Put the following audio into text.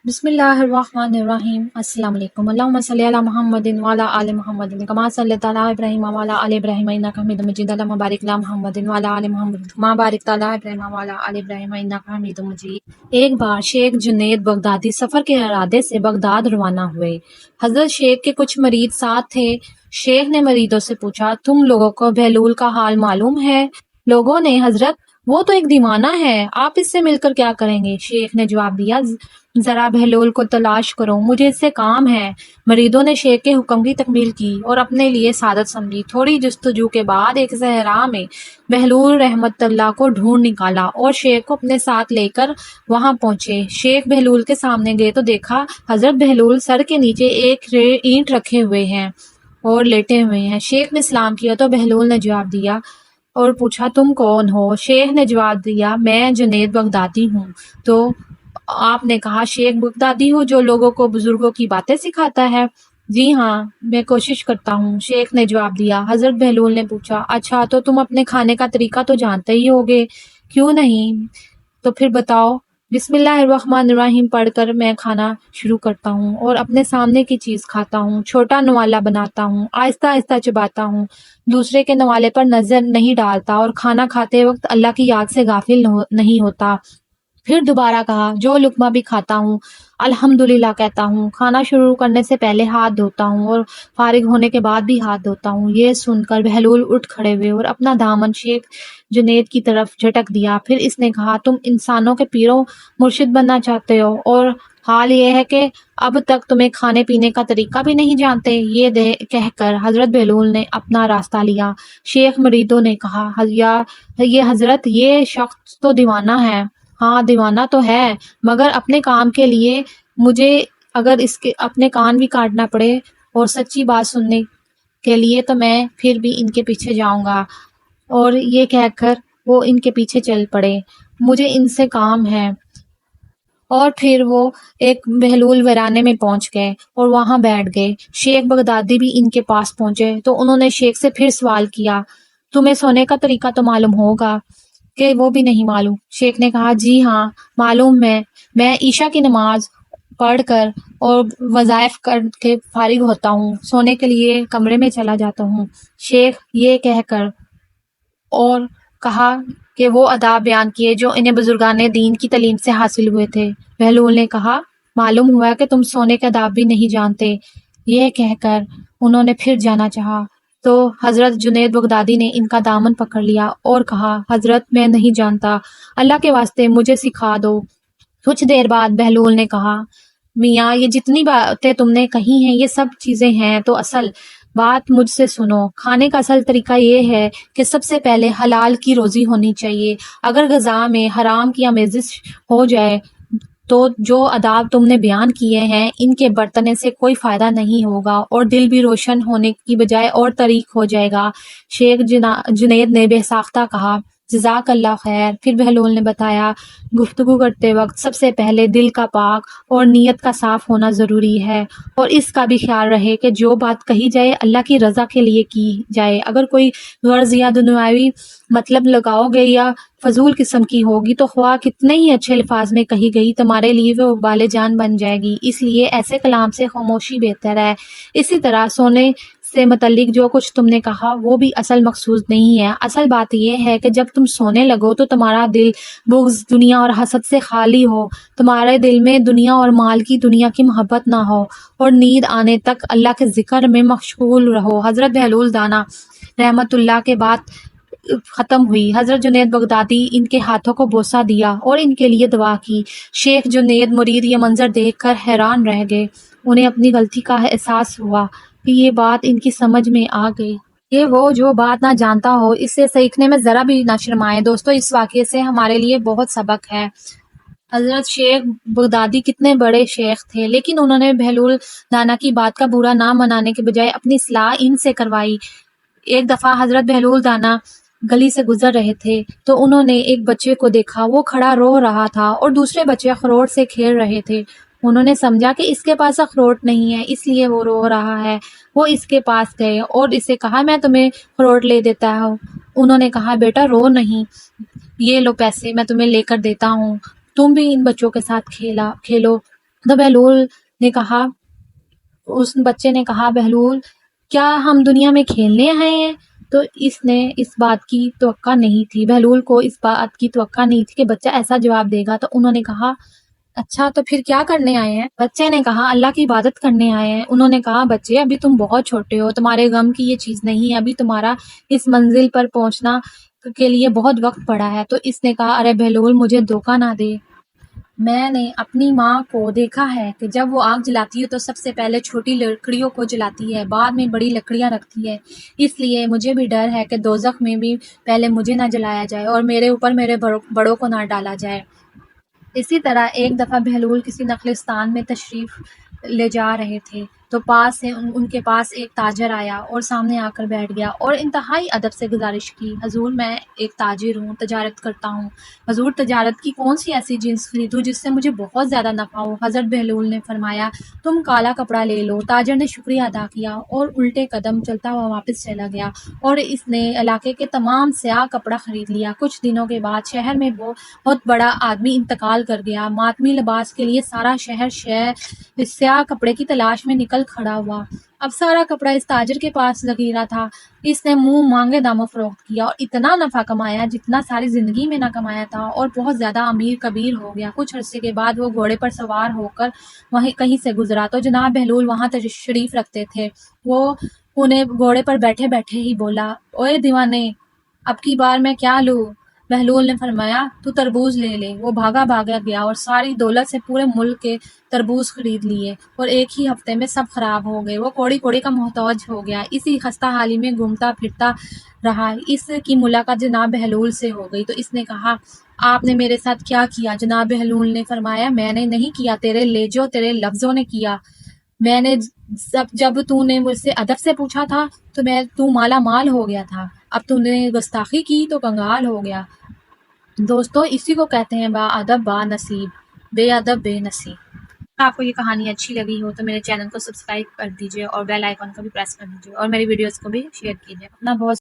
بسم اللہ الرحمن الرحیم۔ السلام علیکم۔ اللہم صلی علی محمد وعلی آل محمد کما صلیت علی ابراہیم وعلی آل ابراہیم انک حمید مجید۔ اللہم بارک علی محمد وعلی آل محمد کما بارکت علی ابراہیم وعلی آل ابراہیم انک حمید مجید۔ ایک بار شیخ جنید بغدادی سفر کے ارادے سے بغداد روانہ ہوئے۔ حضرت شیخ کے کچھ مرید ساتھ تھے۔ شیخ نے مریدوں سے پوچھا، تم لوگوں کو بہلول کا حال معلوم ہے؟ لوگوں نے، حضرت وہ تو ایک دیوانہ ہے، آپ اس سے مل کر کیا کریں گے؟ شیخ نے جواب دیا، ذرا بہلول کو تلاش کرو، مجھے اس سے کام ہے۔ مریدوں نے شیخ کے حکم کی تکمیل کی اور اپنے لیے سعادت سمجھی۔ تھوڑی جستجو کے بعد ایک صحرا میں بہلول رحمت اللہ کو ڈھونڈ نکالا اور شیخ کو اپنے ساتھ لے کر وہاں پہنچے۔ شیخ بہلول کے سامنے گئے تو دیکھا حضرت بہلول سر کے نیچے ایک اینٹ رکھے ہوئے ہیں اور لیٹے ہوئے ہیں۔ شیخ نے سلام کیا تو بہلول نے جواب دیا اور پوچھا، تم کون ہو؟ شیخ نے جواب دیا، میں جنید بغدادی ہوں۔ تو آپ نے کہا، شیخ بغدادی ہو جو لوگوں کو بزرگوں کی باتیں سکھاتا ہے؟ جی ہاں، میں کوشش کرتا ہوں، شیخ نے جواب دیا۔ حضرت بہلول نے پوچھا، اچھا تو تم اپنے کھانے کا طریقہ تو جانتے ہی ہوگے؟ کیوں نہیں، تو پھر بتاؤ۔ بسم اللہ الرحمن الرحیم پڑھ کر میں کھانا شروع کرتا ہوں اور اپنے سامنے کی چیز کھاتا ہوں، چھوٹا نوالا بناتا ہوں، آہستہ آہستہ چباتا ہوں، دوسرے کے نوالے پر نظر نہیں ڈالتا اور کھانا کھاتے وقت اللہ کی یاد سے غافل نہیں ہوتا۔ پھر دوبارہ کہا، جو لقمہ بھی کھاتا ہوں الحمدللہ کہتا ہوں، کھانا شروع کرنے سے پہلے ہاتھ دھوتا ہوں اور فارغ ہونے کے بعد بھی ہاتھ دھوتا ہوں۔ یہ سن کر بہلول اٹھ کھڑے ہوئے اور اپنا دامن شیخ جنید کی طرف جھٹک دیا۔ پھر اس نے کہا، تم انسانوں کے پیرو مرشد بننا چاہتے ہو اور حال یہ ہے کہ اب تک تمہیں کھانے پینے کا طریقہ بھی نہیں جانتے۔ یہ کہہ کر حضرت بہلول نے اپنا راستہ لیا۔ شیخ مریدوں نے کہا، یہ حضرت، یہ شخص تو دیوانہ ہے۔ ہاں دیوانہ تو ہے، مگر اپنے کام کے لیے مجھے اگر اس کے اپنے کان بھی کاٹنا پڑے اور سچی بات سننے کے لیے تو میں پھر بھی ان کے پیچھے جاؤں گا۔ اور یہ کہہ کر وہ ان کے پیچھے چل پڑے، مجھے ان سے کام ہے۔ اور پھر وہ ایک بہلول ویرانے میں پہنچ گئے اور وہاں بیٹھ گئے۔ شیخ بغدادی بھی ان کے پاس پہنچے تو انہوں نے شیخ سے پھر سوال کیا، تمہیں سونے کا طریقہ تو معلوم ہوگا؟ کہ وہ بھی نہیں معلوم۔ شیخ نے کہا، جی ہاں معلوم ہے، میں عشاء کی نماز پڑھ کر اور وظائف کر کے فارغ ہوتا ہوں، سونے کے لیے کمرے میں چلا جاتا ہوں۔ شیخ یہ کہہ کر اور کہا کہ وہ آداب بیان کیے جو انہیں بزرگان دین کی تعلیم سے حاصل ہوئے تھے۔ بہلول نے کہا، معلوم ہوا کہ تم سونے کے آداب بھی نہیں جانتے۔ یہ کہہ کر انہوں نے پھر جانا چاہا تو حضرت جنید بغدادی نے ان کا دامن پکڑ لیا اور کہا، حضرت میں نہیں جانتا، اللہ کے واسطے مجھے سکھا دو۔ کچھ دیر بعد بہلول نے کہا، میاں یہ جتنی باتیں تم نے کہی ہیں یہ سب چیزیں ہیں، تو اصل بات مجھ سے سنو۔ کھانے کا اصل طریقہ یہ ہے کہ سب سے پہلے حلال کی روزی ہونی چاہیے۔ اگر غذا میں حرام کی آمیزش ہو جائے تو جو آداب تم نے بیان کیے ہیں ان کے برتنے سے کوئی فائدہ نہیں ہوگا اور دل بھی روشن ہونے کی بجائے اور تاریک ہو جائے گا۔ شیخ جنید نے بے ساختہ کہا، جزاک اللہ خیر۔ پھر بہلول نے بتایا، گفتگو کرتے وقت سب سے پہلے دل کا پاک اور نیت کا صاف ہونا ضروری ہے، اور اس کا بھی خیال رہے کہ جو بات کہی جائے اللہ کی رضا کے لیے کی جائے۔ اگر کوئی غرض یا دنیاوی مطلب لگاؤ گے یا فضول قسم کی ہوگی تو خواہ کتنے ہی اچھے الفاظ میں کہی گئی، تمہارے لیے وہ وبال جان بن جائے گی۔ اس لیے ایسے کلام سے خاموشی بہتر ہے۔ اسی طرح سونے سے متعلق جو کچھ تم نے کہا وہ بھی اصل مقصود نہیں ہے۔ اصل بات یہ ہے کہ جب تم سونے لگو تو تمہارا دل بغض، دنیا اور حسد سے خالی ہو، تمہارے دل میں دنیا اور مال کی دنیا کی محبت نہ ہو، اور نیند آنے تک اللہ کے ذکر میں مشغول رہو۔ حضرت بہلول دانا رحمت اللہ کے بات ختم ہوئی۔ حضرت جنید بغدادی ان کے ہاتھوں کو بوسہ دیا اور ان کے لیے دعا کی۔ شیخ جنید مرید یہ منظر دیکھ کر حیران رہ گئے، انہیں اپنی غلطی کا احساس ہوا کہ یہ بات ان کی سمجھ میں آ گئی۔ یہ وہ جو بات نہ جانتا ہو اس سے سیکھنے میں ذرا بھی نہ شرمائے۔ دوستو، اس واقعے سے ہمارے لیے بہت سبق ہے۔ حضرت شیخ بغدادی کتنے بڑے شیخ تھے، لیکن انہوں نے بہلول دانا کی بات کا برا نہ منانے کے بجائے اپنی اصلاح ان سے کروائی۔ ایک دفعہ حضرت بہلول دانا گلی سے گزر رہے تھے تو انہوں نے ایک بچے کو دیکھا، وہ کھڑا رو رہا تھا اور دوسرے بچے اخروٹ سے کھیل رہے تھے۔ انہوں نے سمجھا کہ اس کے پاس اخروٹ نہیں ہے اس لیے وہ رو رہا ہے۔ وہ اس کے پاس گئے اور اسے کہا، میں تمہیں اخروٹ لے دیتا ہوں۔ انہوں نے کہا، بیٹا رو نہیں، یہ لو پیسے، میں تمہیں لے کر دیتا ہوں، تم بھی ان بچوں کے ساتھ کھیلو۔ تو بہلول نے کہا، اس بچے نے کہا، بہلول کیا ہم دنیا میں کھیلنے آئے ہیں؟ تو اس نے اس بات کی توقع نہیں تھی، بہلول کو اس بات کی توقع نہیں تھی کہ بچہ ایسا جواب دے گا۔ تو انہوں نے کہا اچھا تو پھر کیا کرنے آئے ہیں؟ بچے نے کہا اللہ کی عبادت کرنے آئے ہیں۔ انہوں نے کہا بچے ابھی تم بہت چھوٹے ہو، تمہارے غم کی یہ چیز نہیں ہے، ابھی تمہارا اس منزل پر پہنچنا کے لیے بہت وقت پڑا ہے۔ تو اس نے کہا ارے بہلول مجھے دھوکہ نہ دے، میں نے اپنی ماں کو دیکھا ہے کہ جب وہ آگ جلاتی ہے تو سب سے پہلے چھوٹی لکڑیوں کو جلاتی ہے، بعد میں بڑی لکڑیاں رکھتی ہے، اس لیے مجھے بھی ڈر ہے کہ دوزخ میں بھی پہلے مجھے نہ جلایا جائے اور میرے اوپر میرے بڑوں کو نہ ڈالا جائے۔ اسی طرح ایک دفعہ بہلول کسی نخلستان میں تشریف لے جا رہے تھے تو پاس سے ان کے پاس ایک تاجر آیا اور سامنے آ کر بیٹھ گیا اور انتہائی ادب سے گزارش کی، حضور میں ایک تاجر ہوں، تجارت کرتا ہوں، حضور تجارت کی کون سی ایسی جنس خریدوں جس سے مجھے بہت زیادہ نفع ہو؟ حضرت بہلول نے فرمایا تم کالا کپڑا لے لو۔ تاجر نے شکریہ ادا کیا اور الٹے قدم چلتا ہوا واپس چلا گیا اور اس نے علاقے کے تمام سیاہ کپڑا خرید لیا۔ کچھ دنوں کے بعد شہر میں بہت بڑا آدمی انتقال کر گیا، ماتمی لباس کے لیے سارا شہر سیاہ کپڑے کی تلاش میں نکل کھڑا ہوا۔ اب سارا کپڑا اس تاجر کے پاس ذخیرہ تھا، اس نے منہ مانگے داموں فروخت کیا اور اتنا نفع کمایا جتنا ساری زندگی میں نہ کمایا تھا اور بہت زیادہ امیر کبیر ہو گیا۔ کچھ عرصے کے بعد وہ گھوڑے پر سوار ہو کر وہیں کہیں سے گزرا تو جناب بہلول وہاں تشریف رکھتے تھے۔ وہ انہیں گھوڑے پر بیٹھے بیٹھے ہی بولا، اوئے دیوانے، اب کی بار میں کیا لوں؟ بہلول نے فرمایا تو تربوز لے لے۔ وہ بھاگا گیا اور ساری دولت سے پورے ملک کے تربوز خرید لیے اور ایک ہی ہفتے میں سب خراب ہو گئے۔ وہ کوڑی کوڑی کا محتاج ہو گیا، اسی خستہ حالی میں گھومتا پھرتا رہا۔ اس کی ملاقات جناب بہلول سے ہو گئی تو اس نے کہا آپ نے میرے ساتھ کیا کیا؟ جناب بہلول نے فرمایا میں نے نہیں کیا، تیرے لہجوں تیرے لفظوں نے کیا۔ میں نے جب تو نے مجھ سے ادب سے پوچھا تھا تو مالا مال ہو گیا تھا، اب تو نے گستاخی کی تو کنگال ہو گیا۔ دوستو اسی کو کہتے ہیں با ادب با نصیب، بے ادب بے نصیب۔ اگر آپ کو یہ کہانی اچھی لگی ہو تو میرے چینل کو سبسکرائب کر دیجیے اور بیل آئیکن کو بھی پریس کر دیجیے اور میری ویڈیوز کو بھی شیئر کیجیے۔ اپنا بہت